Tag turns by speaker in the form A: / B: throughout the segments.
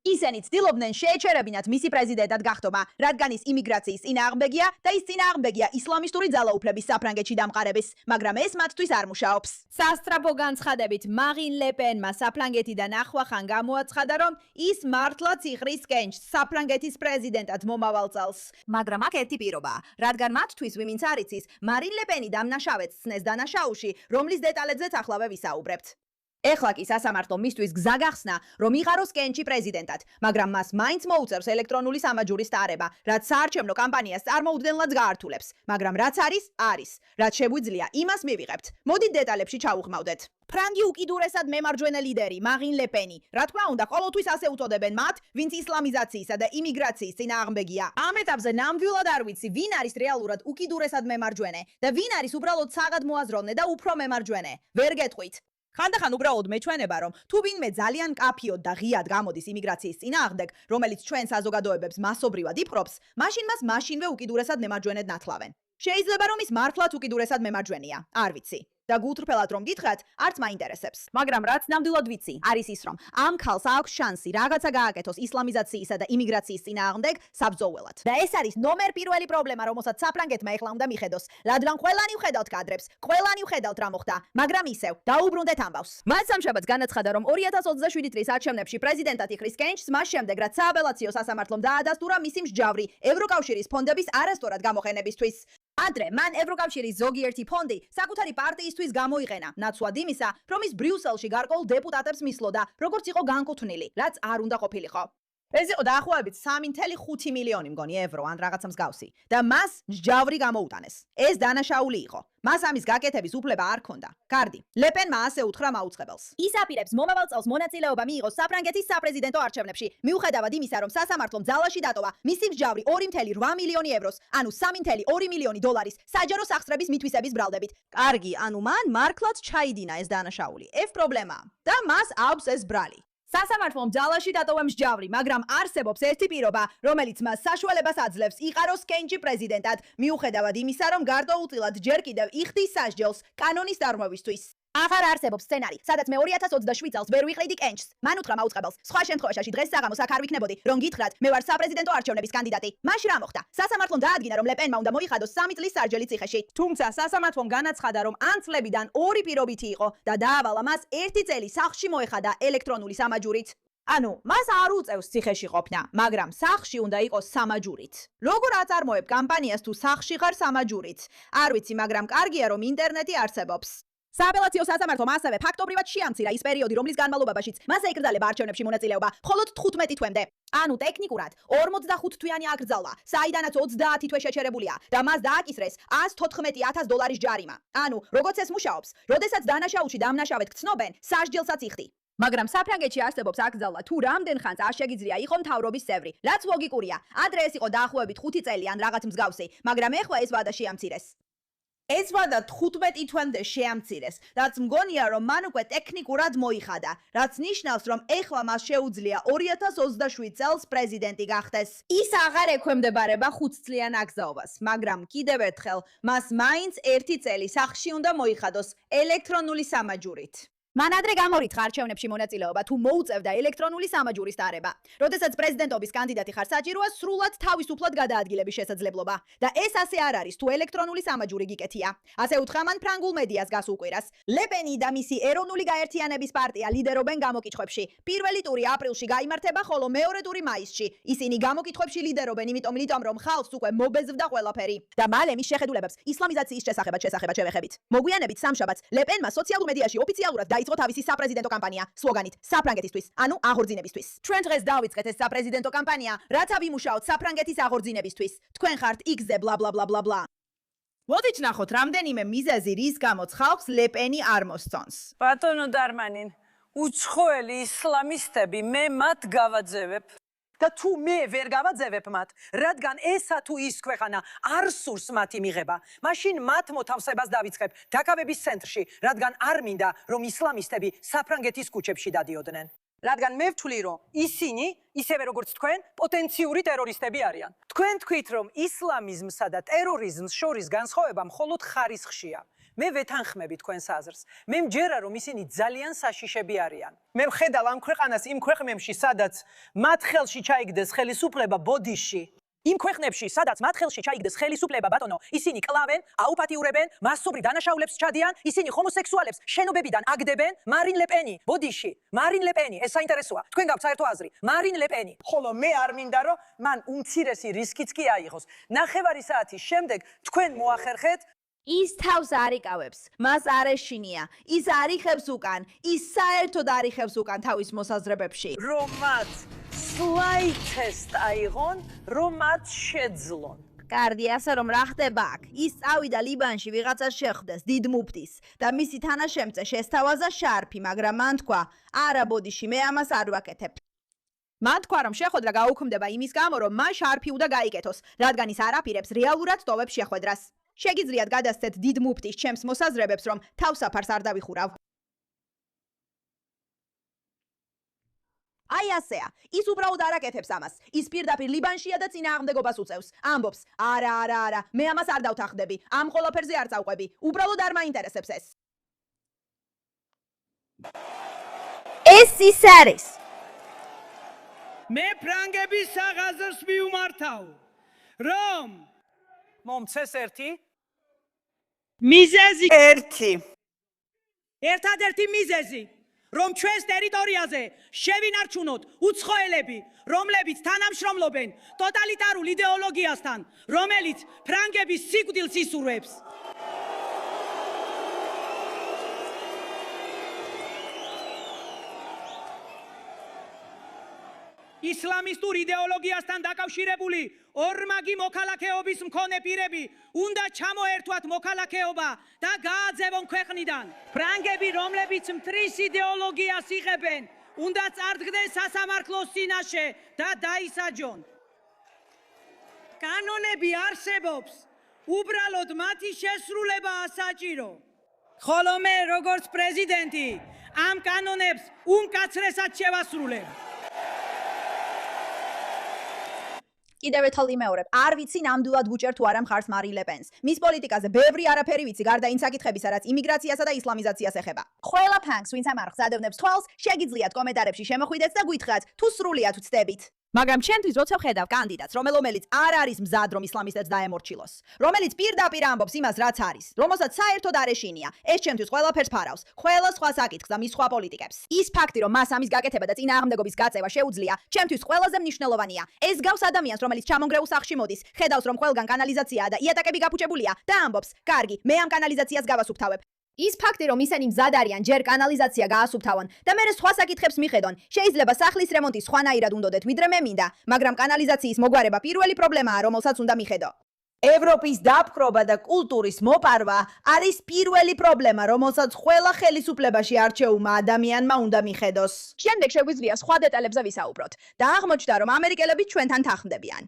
A: ისინი ცდილობდნენ შეეჩერებინათ მისი პრეზიდენტად გახდომა, რადგან ის იმიგრაციის წინააღმდეგია და ის წინააღმდეგია ისლამისტური ძალაუფლების საფრანგეთში დამყარების, მაგრამ ეს მათთვის არ მუშაობს. სასტრაფო განცხადებით მარინ ლე პენმა საფრანგეთიდან ახლახან გამოაცხადა, რომ ის მართლაც იღრის კენჭს საფრანგეთის პრეზიდენტად მომავალ წელს. მაგრამ აქ ერთი პირობაა, რადგან მათთვის ვინც არ იცის, მარინ ლე პენი დამნაშავედ ცნეს დანაშაულში, რომლის დეტალებზეც ახლავე ვისაუბრებთ. ეხლა კი სასამართლომ მისთვის გზა გახსნა, რომ იღაროს კენჭი პრეზიდენტად, მაგრამ მას მაინც მოუწევს ელექტრონული სამაჯურის ტარება, რაც საარჩევნო კამპანიას წარმოუდგენლად გაართულებს, მაგრამ რაც არის, რაც შეგვიძლია, იმას მივიღებთ. მოდით დეტალებში ჩავუხმავდეთ. ფრანგი უკიდურესად მემარჯვენე ლიდერი მარინ ლე პენი, რა თქმა უნდა, ყოველთვის ასე უწოდებენ მათ, ვინც ისლამიზაციისა და იმიგრაციის წინააღმდეგია. ამ ეტაპზე ნამდვილად არ ვიცი, ვინ არის რეალურად უკიდურესად მემარჯვენე და ვინ არის უბრალოდ საღად მოაზროვნე და უფრო მემარჯვენე. ვერ გეტყვით. ხანდახან უბრალოდ მეჩვენება, რომ თუ ვინმე ძალიან კაფიოდ და ღიად გამოდის იმიგრაციის წინააღმდეგ, რომელიც ჩვენ საზოგადოებებს მასობრივად იფრობს, მაშინ მას მაშინვე უკიდურესად მემარჯვენედ ნათლავენ. შეიძლება რომ ის მართლაც უკიდურესად მემარჯვენეა, არ ვიცი. და გულთრფელად რომ გითხრათ, არც მაინტერესებს. მაგრამ რაც ნამდვილად ვიცი, არის ის, რომ ამ ქალს აქვს შანსი რაღაცა გააკეთოს ისლამიზაციისა და იმიგრაციის წინააღმდეგ საბრძოლველად. და ეს არის ნომერ პირველი პრობლემა, რომელსაც საფრანგეთმა ეხლა უნდა მიხედოს. რადგან ყველანი ვხედავთ კადრებს, ყველანი ვხედავთ რა მოხდა, მაგრამ ისევ დაუბრუნდეთ ამბავს. მათ სამშაბათს განაცხადა, რომ 2027 წლის არჩევნებში პრეზიდენტად იხრის კენჭს, მას შემდეგ, რაც სააპელაციო სასამართლომ დაადასტურა მისი მსჯავრი ევროკავშირის ფონდების არასწორად გამოყენებისთვის. ადრე მან ევროკავშირის ზოგიერთი ფონდი საკუთარი პარტიისთვის გამოიყენა, ნაცვლად იმისა, რომ ის ბრიუსელში გარკვეულ დეპუტატებს მისლოდა, როგორც იყო განკუთვნილი, რაც არ უნდა ყოფილიყო. ეს იყო დაახლოებით 3.5 მილიონი მგონი ევრო ან რაღაცა მსგავსი და მას მსჯავრი გამოუტანეს. ეს დანაშაული იყო. მას ამის გაკეთების უფლება არ ჰქონდა. კარგი, ლე პენმა ასე უთხრა მაუწყებელს. ის აპირებს მომავალ წელს მონაწილეობა მიიღოს საფრანგეთის საპრეზიდენტო არჩევნებში, მიუხედავად იმისა, რომ სასამართლომ ძალაში დატოვა მისი მსჯავრი 2.8 მილიონი ევროს, ანუ 3.2 მილიონი დოლარის საჯარო სახსრების მითვისების ბრალდებით. კარგი, ანუ მან მართლაც ჩაიდინა ეს დანაშაული. ეს პრობლემაა და მას აქვს ეს ბრალი. სასამართლომ ძალაში დატოვა მსჯავრი, მაგრამ არსებობს ერთი პირობა, რომელიც მას საშუალებას აძლევს იყაროს კენჭი პრეზიდენტად, მიუხედავად იმისა, რომ გარკვეულწილად ჯერ კიდევ იხდის სასჯელს კანონის დარღვევისთვის. აღარ არსებობს სცენარი, სადაც მე 2027 წელს ვერ ვიყრიდი კენჭს. მან უთხრა მაუწყებელს, სხვა შემთხვევაში დღეს საღამოს აქ არ ვიქნებოდი, რომ გითხრათ, მე ვარ საპრეზიდენტო არჩევნების კანდიდატი. მაშინ რა მოხდა? სასამართლომ დაადგინა, რომ ლე პენმა უნდა მოიხადოს 3 წლის სასჯელი ციხეში. თუმცა სასამართლომ განაცხადა, რომ ამ წლებიდან 2 პირობითი იყო და დაავალა მას 1 წელი სახლში მოეხადა ელექტრონული სამაჯურით. ანუ, მას არ უწევს ციხეში ყოფნა, მაგრამ სახლში უნდა იყოს სამაჯურით. როგორ აწარმოებ კამპანიას თუ სახლში ხარ სამაჯურით? არ ვიცი, მაგრამ კარგია, რომ ინტერნეტი არსებობს. სააპელაციო სასამართლომ ასევე ფაქტობრივად შეამცირა ის პერიოდი, რომლის განმავლობაშიც მას ეკრძალება არჩევნებში მონაწილეობა, მხოლოდ 15 თვემდე. ანუ ტექნიკურად 45 თვიანი აკრძალვა, საიდანაც 30 თვე შეჩერებულია და მას დააკისრეს 114,000 დოლარის ჯარიმა. ანუ, როგორც ეს მუშაობს, როდესაც დანაშაულში დამნაშავედ გცნობენ, სასჯელსაც იხდი. მაგრამ საფრანგეთში არსებობს აკრძალვა თუ რამდენ ხანს არ შეგიძლია იყო მთავრობის წევრი, რაც ლოგიკურია. ადრე ეს იყო დაახლოებით 5 წელი ან რაღაც მსგავსი, მაგრამ ეხლა ეს ვადა შეამცირეს. ეს ვადა 15 თვემდე შეამცირეს, რაც მგონია, რომ მან უკვე ტექნიკურად მოიხადა, რაც ნიშნავს, რომ ეხლა მას შეუძლია 2027 წელს პრეზიდენტი გახდეს. ის აღარ ექვემდებარება 5 წლიან აკრძალვას, მაგრამ კიდევ ერთხელ მას მაინც 1 წელი სახლში უნდა მოიხადოს ელექტრონული სამაჯურით. მან ადრე გამორიცხა არჩევნებში მონაწილეობა თუ მოუწევდა ელექტრონული სამაჯურის ტარება. როდესაც პრეზიდენტობის კანდიდატი ხარ, საჭიროა სრულად თავისუფლად გადაადგილების შესაძლებლობა და ეს ასე არ არის თუ ელექტრონული სამაჯური გიკეთია. ასე უთხრა მან ფრანგულ მედიას გას უკვირას. ლე პენი და მისი ეროვნული გაერთიანების პარტია ლიდერობენ გამოკითხვებში. პირველი ტური აპრილში გაიმართება, ხოლო მეორე ტური მაისში. ისინი გამოკითხვებში ლიდერობენ, იმიტომ რომ ხალხს უკვე მობეზვდა ყველაფერი. და მალე მის შეხედულებებს ისლამიზაციის შესახებაც შევეხებით. მოგვიანებით სამშაბათს ლე პენმა სოციალურ მედიაში ოფიციალურად დაიწყო თავისი საპრეზიდენტო კამპანია სლოგანით საფრანგეთისთვის, ანუ აღორძინებისთვის. ჩვენ დღეს დავიწყეთ ეს საპრეზიდენტო კამპანია, რათა ვიმუშაოთ საფრანგეთის აღორძინებისთვის. თქვენ ხართ X-ზე bla bla bla bla bla. მოდით ნახოთ რამდენიმე მიზეზი, რის გამოც ხალხს ლე პენი არ მოსწონს.
B: ბატონო დარმანინ, უცხოელი ისლამისტები მე მათ გავაძევებ.
C: და თუ მე ვერ გავაძევებ მათ, რადგან ესა თუ ის ქვეყანა არ სურს მათი მიღება, მაშინ მათ მოთავსებას დავიწყებ დაკავების ცენტრში, რადგან არ მინდა, რომ ისლამისტები საფრანგეთის ქუჩებში დადიოდნენ. რადგან მე ვთვლი, რომ ისინი, ისევე როგორც თქვენ, პოტენციური ტერორისტები არიან. თქვენ თქვით, რომ ისლამიზმსა და ტერორიზმს შორის განსხვავება მხოლოდ ხარისხშია. მე ვეთანხმები თქვენს აზრს. მე მჯერა, რომ ისინი ძალიან საშიშები არიან. მე ვხედავ ამ ქვეყანას იმ ქვეყნებში, სადაც მათ ხელში ჩაიგდეს ხელისუფლება ბოდიში. იმ ქვეყნებში, სადაც მათ ხელში ჩაიგდეს ხელისუფლება, ბატონო, ისინი კლავენ, აუპატიურებენ, მასობრივ დანაშაულებს ჩადიან, ისინი ჰომოსექსუალებს შენობებიდან აგდებენ. მარინ ლე-პენი, ბოდიში, მარინ ლე-პენი, ეს საინტერესოა. თქვენ გაქვთ საერთო აზრი? მარინ ლე-პენი. ხოლო მე არ მინდა, რომ მან უმცირესი რისკიც კი აიღოს. ნახევარი საათის შემდეგ თქვენ მოახერხეთ
A: ის თავს არ იკავებს, მას არ ეშინია, ის არ იხებს უკან, ის საერთოდ არ იხებს უკან თავის მოსაზრებებში.
B: რომ მათ slightest აიღონ, რომ მათ შეძლონ.
A: კარგი, ასე რომ რა ხდება აქ? ის წავიდა ლიბანში ვიღაცას შეხვდეს, დიდ მუფტის და მისი თანაშემწე შესთავაზა შარფი, მაგრამ მან თქვა, არა ბოდიში, მე ამას არ ვაკეთებ. მან თქვა, რომ შეხვედრა გაუქმდება იმის გამო, რომ მან შარფი უნდა გაიკეთოს, რადგან ის არ აპირებს რეალურად ტოვებს შეხვედრას. შეგიძლიათ გადასცეთ დიდ მუფტის ჩემს მოსაზრებებს, რომ თავსაფარს არ დავიხურავ. აი ასეა, ის უბრალოდ არ აკეთებს ამას. ის პირდაპირ ლიბანშია და წინააღმდეგობას უწევს. ამბობს, არა, მე ამას არ დავთანხმდები, ამ ყველაფერზე არ წავყვები, უბრალოდ არ მაინტერესებს ეს. ეს ის არის.
D: მე ფრანგების საღაზრს მიუმართავ, რომ
C: მომცეს ერთი
D: მიზეზი
C: ერთი
D: ერთადერთი მიზეზი, რომ ჩვენს ტერიტორიაზე შევინარჩუნოთ უცხოელები, რომლებიც თანამშრომლობენ ტოტალიტარულ იდეოლოგიასთან, რომელიც ფრანგების სიკვდილს ისურვებს. ისლამისტურ იდეოლოგიასთან დაკავშირებული ორმაგი მოქალაქეობის მქონე პირები უნდა ჩამოერთვათ მოქალაქეობა და გააძევონ ქვეყნიდან. ფრანგები, რომლებიც მთრის იდეოლოგიას იღებენ, უნდა წარდგნენ სასამართლოს წინაშე და დაისაჯონ. კანონები არსებობს, უბრალოდ მათი შესრულებაა საჭირო. ხოლო მე, როგორც პრეზიდენტი, ამ კანონებს უმკაცრესად შევასრულებ.
A: კიდევ ერთხელ იმეორებ, არ ვიცი ნამდვილად ვუჭერ თუ არა მხარს მარინ ლე-პენს. მის პოლიტიკაზე ბევრი არაფერი ვიცი, გარდა იმ საკითხებისა, რაც იმიგრაციასა და ისლამიზაციას ეხება. ყველა ფანკს, ვინც ამ არხს ადევნებს თვალს, შეგიძლიათ კომენტარებში შემოხვიდეთ და გითხრათ, თუ სრულიად ვწდებით. მაგრამ ჩემთვის როცა ვხედავ კანდიდატს, რომელიც არ არის მზად რომ ისლამისტებს დაემორჩილოს, რომელიც პირდაპირ ამბობს იმას, რაც არის, რომელსაც საერთოდ არ ეშინია, ეს ჩემთვის ყველაფერს ფარავს, ყველა სხვა საკითხს და მის სხვა პოლიტიკებს. ის ფაქტი, რომ მას ამის გაკეთება და წინააღმდეგობის გაწევა შეუძლია, ჩემთვის ყველაზე მნიშვნელოვანია. ეს გავს ადამიანს, რომელიც ჩამონგრეულ სახლში მოდის, ხედავს, რომ ყველგან კანალიზაციაა და იატაკები გაფუჭებულია და ამბობს, კარგი, მე ამ კანალიზაციას გავასუფთავებ. ის ფაქტი, რომ ისინი მზად არიან ჯერ კანალიზაცია გაასუფთავონ და მერე სხვა საკითხებს მიხედონ, შეიძლება სახლის რემონტი სხვანაირად უნდოდეთ, ვიდრე მე მინდა, მაგრამ კანალიზაციის მოგვარება პირველი პრობლემაა, რომელსაც უნდა მიხედო. ევროპის დაპყრობა და კულტურის მოპარვა არის პირველი პრობლემა, რომელსაც ყველა ხელისუფლებაში არჩეულმა ადამიანმა უნდა მიხედოს. შემდეგ შეგვიძლია სხვა დეტალებზე ვისაუბროთ და აღმოჩნდა, რომ ამერიკელები ჩვენთან თანხმდებიან.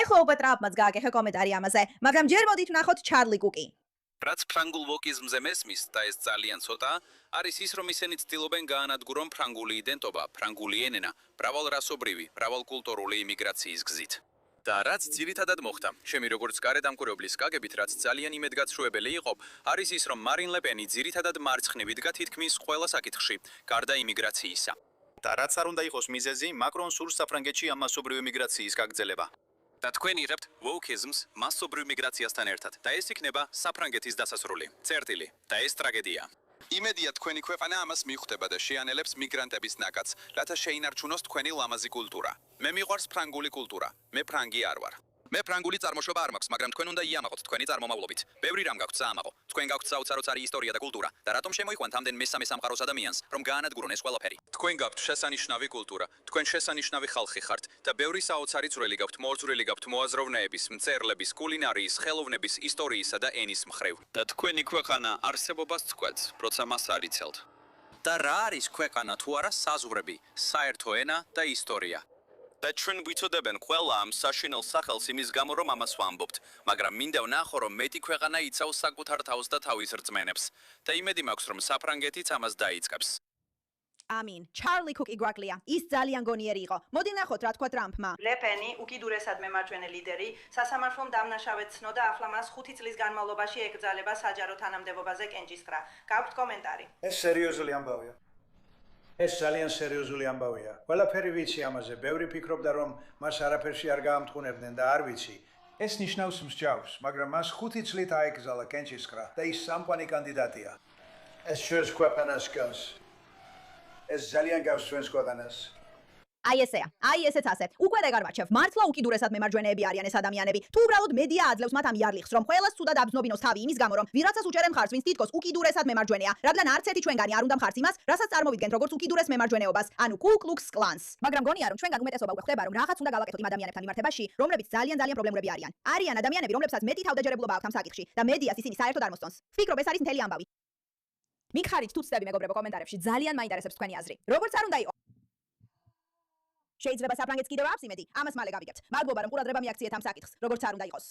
A: ეხლა უპეტრააპმაც გააკეთა კომენტარი ამაზე, მაგრამ ჯერ მოდით ვნახოთ ჩარლი კუკი.
E: რაც ფრანგულ ვოკიზმზე მესმის და ეს ძალიან ცოტა, არის ის, რომ ისინი ცდილობენ გაანადგურონ ფრანგული იდენტობა, ფრანგული ენენა, მრავალრასობრივი, მრავალკულტურული იმიგრაციის გზით. და რაც ძირითადად მოხდა, შემი როგორც გარედამკვირვებლის კაგებით, რაც ძალიან იმედგაცრუებელი იყო, არის ის, რომ მარინ ლე-პენი ძირითადად მარცხნივ იდგა თითქმის ყველა საკითხში, გარდა იმიგრაციისა. და რაც არ უნდა იყოს მიზეზი, მაკრონ სურს საფრანგეთში ამ მასობრივი იმიგრაციის გაგრძელება. და თქვენ იღებთ ვოუკიზმს მასობრივ მიგრაციასთან ერთად და ეს იქნება საფრანგეთის დასასრული, წერტილი და ეს ტრაგედია. იმედია თქვენი ქვეყანა ამას მიხვდება და შეანელებს მიგრანტების ნაკადს, რათა შეინარჩუნოს თქვენი ლამაზი კულტურა. მე მიყვარს ფრანგული კულტურა, მე ფრანგი არ ვარ. მე ფრანგული წარმოშობა არ მაქვს, მაგრამ თქვენ უნდა იამაყოთ თქვენი წარმომავლობით. ბევრი რამ გაქვთ საამაყო. თქვენ გაქვთ საოცარი ისტორია და კულტურა და რატომ შემოიყვანთ ამდენ მესამე სამყაროს ადამიანს, რომ გაანადგურონ ეს ყველაფერი? თქვენ გაქვთ შესანიშნავი კულტურა, თქვენ შესანიშნავი ხალხი ხართ და ბევრი საოცარი წვრილი გაქვთ, მოძვრილი გაქვთ მოაზროვნეების, მწერლების, კულინარიის, ხელოვნების, ისტორიისა და ენის მხრივ. და თქვენი ქვეყანა არსებობას წყვეტს, როცა მას არ იცელთ. და რა არის ქვეყანა თუ არა საზღვრები, საერთო ენა და ისტორია? და ჩვენ ვიცოდებენ ყველა ამ საშინელ სახელს იმის გამო, რომ ამას ვამბობთ, მაგრამ მინდა ვნახო, რომ მეტი ქვეყანა იცავს საკუთარ თავს და თავის რწმენებს და იმედი მაქვს, რომ საფრანგეთიც ამას დაიწყებს.
A: ამინ. ჩარლი კუკი გვაკლია. ის ძალიან გონიერი იყო. მოდი ნახოთ რა თქვა ტრამპმა.
F: ლეპენი, უკიდურესად მემარჯვენე ლიდერი, სასამართლომ დამნაშავედ ცნო და ახლა მას 5 წლის განმავლობაში ეკრძალება საჯარო თანამდებობაზე კენჭისყრა. გაქვთ კომენტარი?
G: ეს სერიოზული ამბავია. ეს ძალიან სერიოზული ამბავია. ყველაფერი ვიცი ამაზე. ბევრი ფიქრობდა, რომ მას არაფერში არ გაამთხუნებდნენ და არ ვიცი. ეს ნიშნავს მსჯავს, მაგრამ მას 5 წლით აეკრძალა კენჭისყრა და ის სამყარო კანდიდატია. ეს შორს ქვეყანას გავს. ეს ძალიან გავს ჩვენს ქვეყანას.
A: აი ესეა. აი ესეც ასე. უკვე და გარვაჩევ. მართლა უკიდურესად მემარჯვენეები არიან ეს ადამიანები. თუ უბრალოდ მედია აძლევს მათ ამ იარლიხს, რომ ყველას ცუდად აბზნობინოს თავი იმის გამო, რომ ვიღაცას უჭერენ ხარს, ვინც თითქოს უკიდურესად მემარჯვენეა, რადგან არც ერთი ჩვენგანი არ უნდა მხარს იმას, რასაც წარმოვიდგენთ როგორც უკიდურეს მემარჯვენეობას, ანუ Ku Klux Klans. მაგრამ გონია რომ ჩვენგან უმეტესობა უკვე ხდება, რომ რაღაც უნდა გავაკეთოთ იმ ადამიანებთან მიმართებაში, რომლებიც ძალიან პრობლემურები არიან. არიან ადამიანები, რომლებსაც მეტი თავდაჯერებლობა აქვთ ამ საკითხში და მედიას ისინი საერთოდ არ მოსწონს. ვფიქრობ, ეს არის მთელი ამბავი. მიხარით თუ ცდები მეგობრებო კომენტარებში, ძალიან მაინტერესებს თქვენი აზრი. როგორც არ უნდა იყოს შეიძლება საფრანგეთს კიდევ აქვს იმედი, ამას მალე გავიგებთ. მადლობა რომ ყურადღება მიაქციეთ ამ საკითხს, როგორც არ უნდა იყოს.